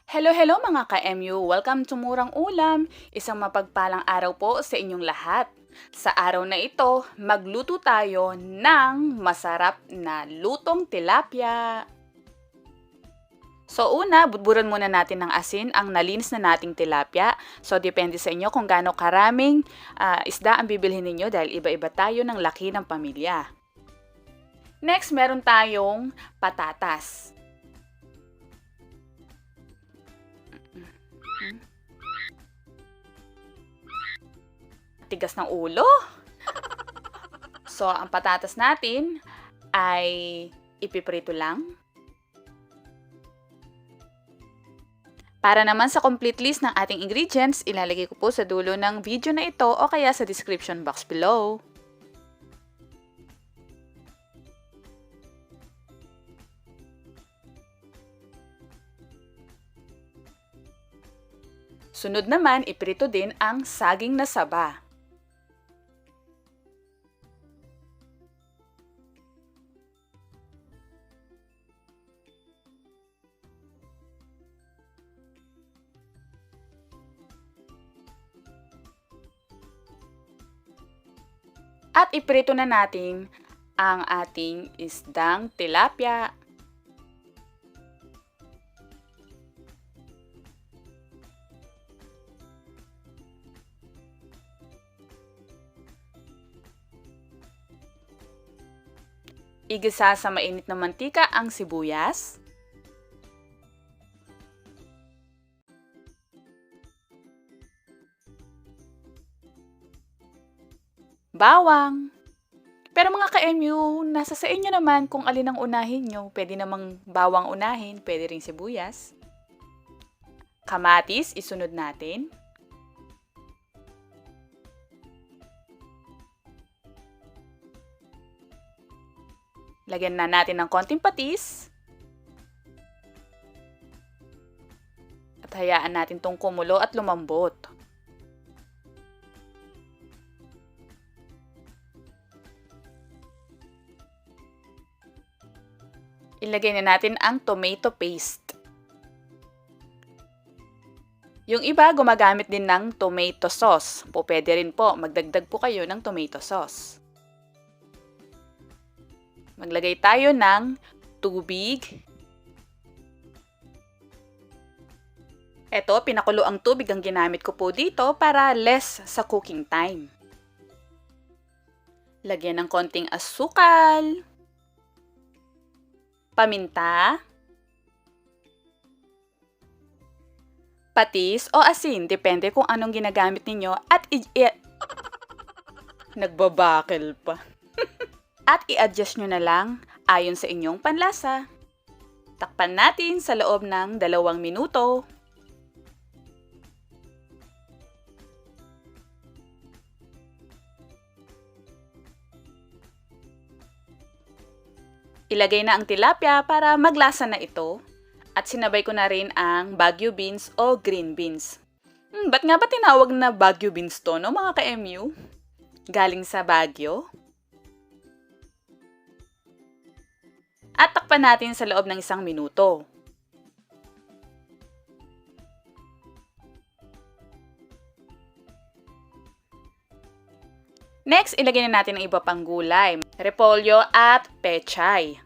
Hello, hello mga ka-MU! Welcome to Murang Ulam! Isang mapagpalang araw po sa inyong lahat. Sa araw na ito, magluto tayo ng masarap na lutong tilapia. So una, budburan muna natin ng asin ang nalinis na nating tilapia. So depende sa inyo kung gaano karaming isda ang bibilhin ninyo dahil iba-iba tayo ng laki ng pamilya. Next, meron tayong patatas. Tigas ng ulo. So, ang patatas natin ay ipiprito lang. Para naman sa complete list ng ating ingredients, ilalagay ko po sa dulo ng video na ito o kaya sa description box below. Sunod naman, iprito din ang saging na saba. At iprito na natin ang ating isdang tilapia. Igisa sa mainit na mantika ang sibuyas. Bawang. Pero mga ka-MU, nasa sa inyo naman kung alin ang unahin nyo. Pwede namang bawang unahin, pwede ring sibuyas. Kamatis, isunod natin. Lagyan na natin ng konting patis. At hayaan natin itong kumulo at lumambot. Ilagay na natin ang tomato paste. Yung iba gumagamit din ng tomato sauce. Pwede rin po, magdagdag po kayo ng tomato sauce. Maglagay tayo ng tubig. Ito, pinakulo ang tubig ang ginamit ko po dito para less sa cooking time. Lagyan ng konting asukal, paminta, patis o asin, depende kung anong ginagamit ninyo at nagbabakil pa. At i-adjust nyo na lang ayon sa inyong panlasa. Takpan natin sa loob ng 2 minuto. Ilagay na ang tilapia para maglasa na ito. At sinabay ko na rin ang Baguio beans o green beans. Ba't nga ba tinawag na Baguio beans to, no mga ka-MU? Galing sa Baguio. At takpan natin sa loob ng 1 minuto. Next, ilagay na natin ang iba pang gulay, repolyo at pechay.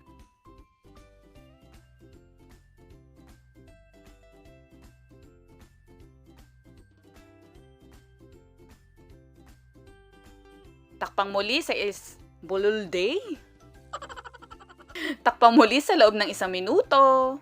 Takpang muli sa bululday. Takpang muli sa loob ng 1 minuto.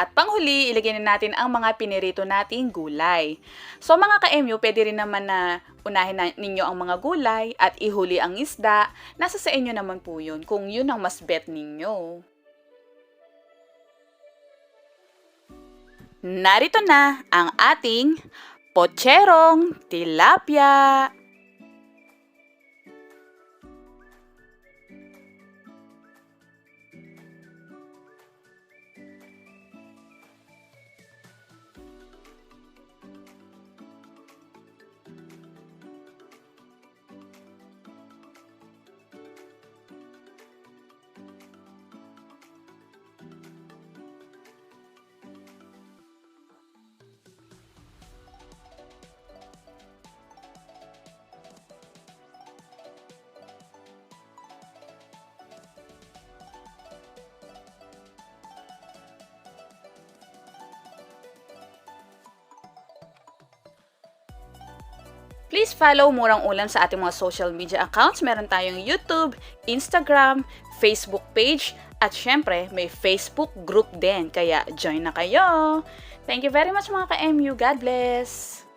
At panghuli, ilagay na natin ang mga pinirito nating gulay. So mga ka-MU, pwede rin naman na unahin ninyo ang mga gulay at ihuli ang isda. Nasa sa inyo naman po yun kung yun ang mas bet ninyo. Narito na ang ating Pocherong Tilapia. Please follow Murang Ulam sa ating mga social media accounts. Meron tayong YouTube, Instagram, Facebook page, at syempre, may Facebook group din. Kaya join na kayo! Thank you very much mga ka-MU. God bless!